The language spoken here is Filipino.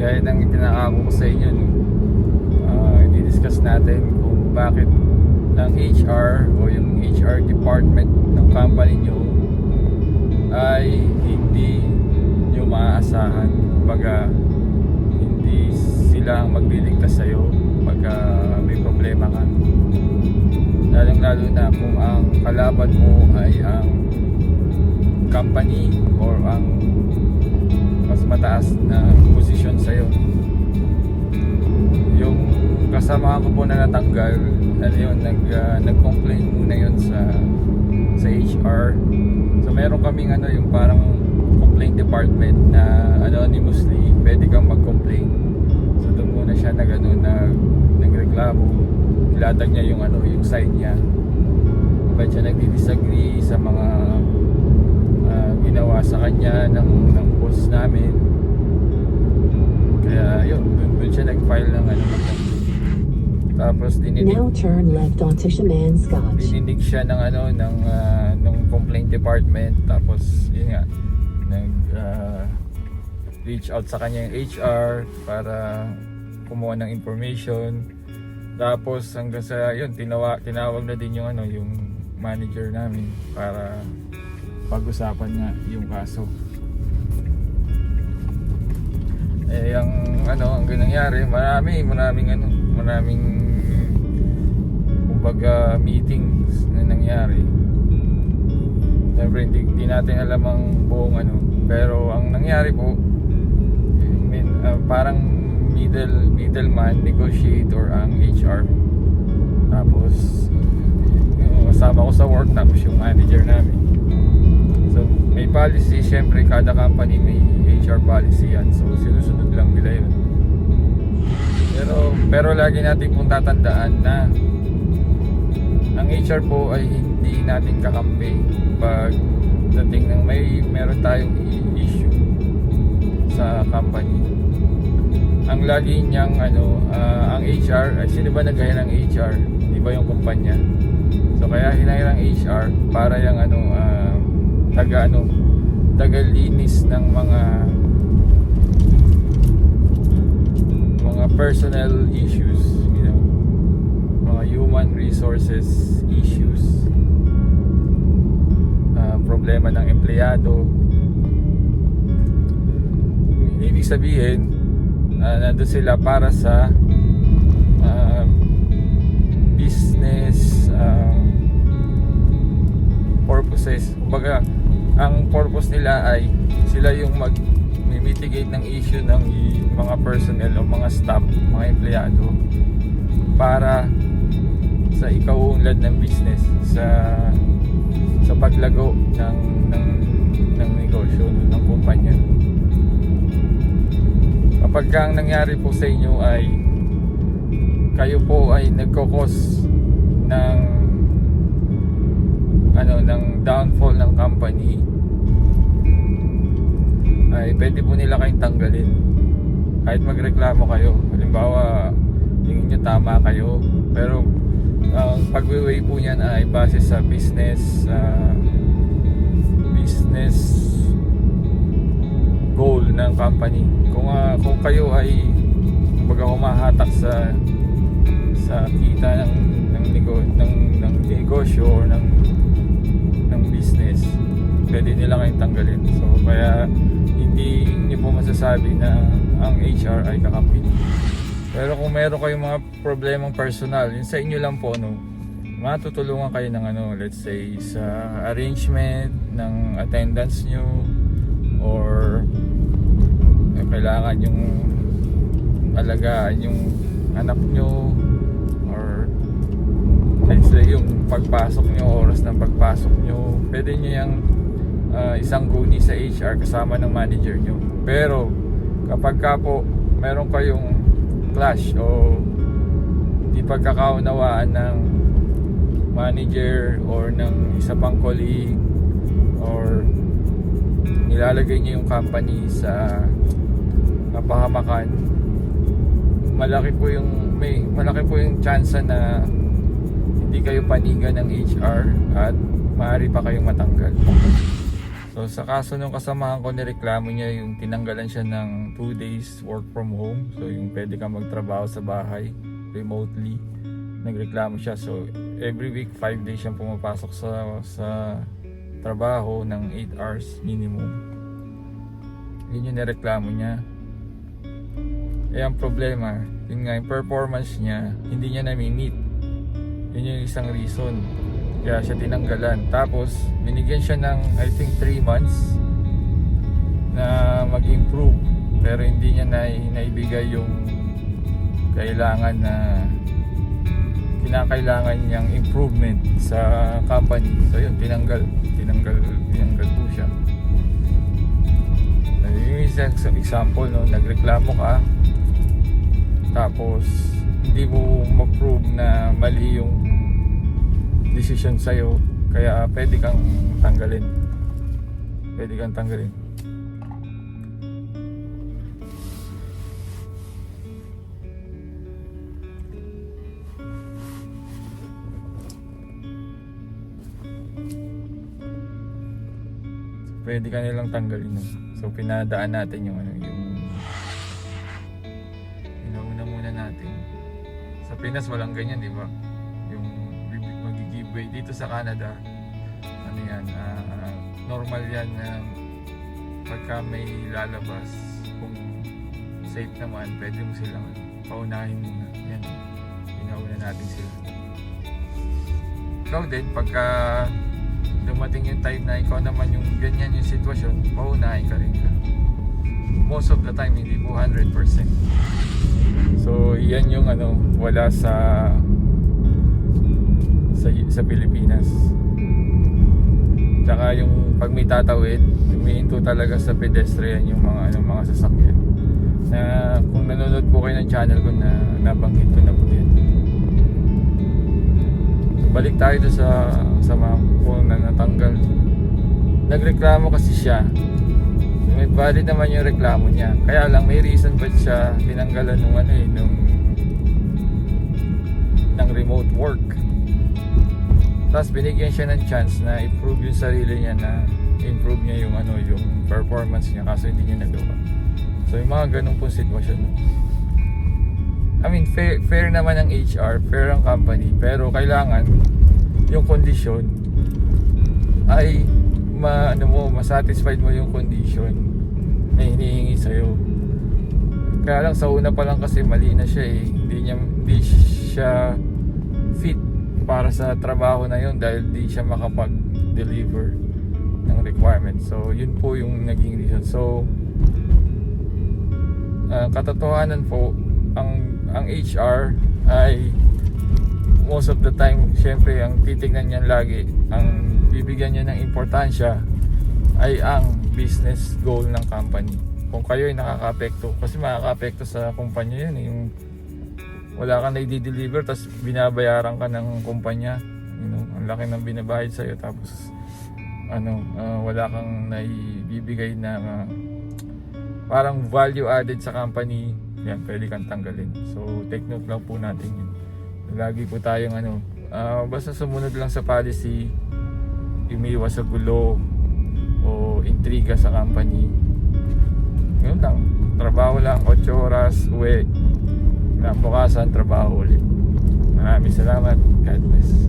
Gaya ng ipinangako ko sa inyo, no? I-discuss natin kung bakit ang HR o yung HR department ng company nyo ay hindi nyo maaasahan. Baga, hindi sila ang magliligtas sa'yo pagka may problema ka. Lalong lalo na kung ang kalaban mo ay ang company or ang mas mataas na posisyon sa'yo. Yung kasama ko po na natanggal, ano yun, nag-complain muna yun sa HR. So meron kaming yung parang complaint department na anonymously pwede kang mag-complain. So doon muna siya nagreklamo. Ilatag niya yung side niya. Ba't siya nagdi-disagree sa mga ginawa sa kanya ng boss namin. Kaya yun, doon siya nag-file ng tapos Now turn left onto Shaman Scotch. dininig siya ng complaint department. Tapos yun nga, reach out sa kanya yung HR para kumuha ng information. Tapos hanggang sa yun, tinawag na din yung manager namin para pag-usapan nga yung kaso. Ang nangyari, maraming kumbaga meetings na nangyari. Siyempre hindi natin alam ang buong pero ang nangyari po, parang middleman negotiator ang HR. Tapos kasama ko sa work, tapos yung manager namin. So may policy, siyempre kada company may HR policy yan. So sinusunod lang nila yun. Pero lagi natin pong tatandaan na ang HR po ay hindi natin kakampi pag dating ng meron tayong issue sa company. Ang lagi niyang ang HR ay sino ba nag-hire ng HR? Di ba yung kumpanya? So kaya hinire ang HR para yung tagalinis ng mga personnel issues, mga human resources issues, problema ng empleyado. Ibig sabihin, nandun sila para sa business purposes. Kumbaga, ang purpose nila ay sila yung mitigate ng issue ng mga personnel o mga staff, mga empleyado para sa ikaunlad ng business, sa paglago ng negosyo ng kumpanya. Kapag ang nangyari po sa inyo ay kayo po ay nagko-cause ng downfall ng company, ay pwede po nila kayong tanggalin kahit magreklamo kayo. Halimbawa, tingin nyo tama kayo, pero ang pag-weigh po niyan ay base sa business goal ng company. Kung kayo ay kumbaga humahatak sa kita ng negosyo or ng business, pwede nila kayong tanggalin. So kaya hindi niyo po masasabi na ang HR ay kakampi. Pero kung meron kayong mga problemang personal, yun sa inyo lang po, matutulungan kayo ng let's say sa arrangement ng attendance nyo, or kailangan yung alagaan yung anak nyo, or let's say yung pagpasok nyo, oras ng pagpasok nyo, pwede nyo yung isang guni sa HR kasama ng manager nyo. Pero kapag ka po meron kayong clash o di pagkakaunawaan ng manager or ng isa pang colleague, or nilalagay niyo yung company sa kapahamakan, malaki po yung chance na hindi kayo panigan ng HR at maaari pa kayong matanggal. So sa kaso nung kasamahan ko, nireklamo niya yung tinanggalan siya ng 2 days work from home. So yung pwede kang magtrabaho sa bahay remotely. Nagreklamo siya. So every week 5 days siyang pumapasok sa trabaho ng 8 hours minimum. Yun yung nireklamo niya. Eh ang problema, yun nga yung performance niya, hindi niya na-meet. Yun yung isang reason kaya siya tinanggalan. Tapos binigyan siya ng I think 3 months na mag-improve, pero hindi niya naibigay yung kailangan na kinakailangan niyang improvement sa company. So yun, tinanggal po siya. So, yung isang example, no, nagreklamo ka tapos hindi mo ma-prove na mali yung decision sa'yo, kaya pwede kang tanggalin. Pwede ka nilang tanggalin. No? So pinadaan natin yung inauna muna natin. Sa Pinas walang ganyan, di ba? Yung mag-giveaway dito sa Canada, ano yan, normal yan na pagka may lalabas, kung safe naman, pwede mo silang paunahin muna. Yan, inauna natin sila. Ikaw din, pagka dumating yung time na ikaw naman yung ganyan yung sitwasyon, paunahin ka rin ka. Most of the time, hindi po 100%. So, yan yung wala sa Pilipinas. Tsaka yung pag may tatawid, humihinto talaga sa pedestrian yung mga sasakyan. Na kung nanonood po kayo ng channel ko, na nabanggit ko na po yan. So, balik tayo doon sa mga po na natanggal. Nagreklamo kasi siya. So, may valid naman yung reklamo niya. Kaya lang may reason ba't siya tinanggalan ng remote work. Tapos binigyan siya ng chance na improve yung sarili niya, na improve niya yung performance niya, kaso hindi niya nagawa. So yung mga ganun pong sitwasyon. I mean, fair naman ang HR, fair ang company, pero kailangan yung kondisyon ay masatisfied mo yung condition na hinihingi sa'yo. Kaya lang sa una pa lang kasi mali na siya hindi siya fit para sa trabaho na yun dahil di siya makapag-deliver ng requirements. So yun po yung naging reason. So katotohanan po, ang HR ay most of the time, syempre ang titignan niyan lagi, ang bibigyan niya ng importansya ay ang business goal ng company. Kung kayo ay nakaka-apekto, kasi makaka-apekto sa kumpanya yan, yung wala kang na-deliver tapos binabayaran ka ng kumpanya, ang laki ng binabayad sa'yo, tapos wala kang naibibigay na parang value added sa company, yan, pwede kang tanggalin. So take note lang po natin yun. Lagi po tayong basta sumunod lang sa policy, umiwas sa gulo o intriga sa company. Yun lang, trabaho lang, 8 oras, uwi, bukasan trabaho ulit. Maraming salamat, God bless.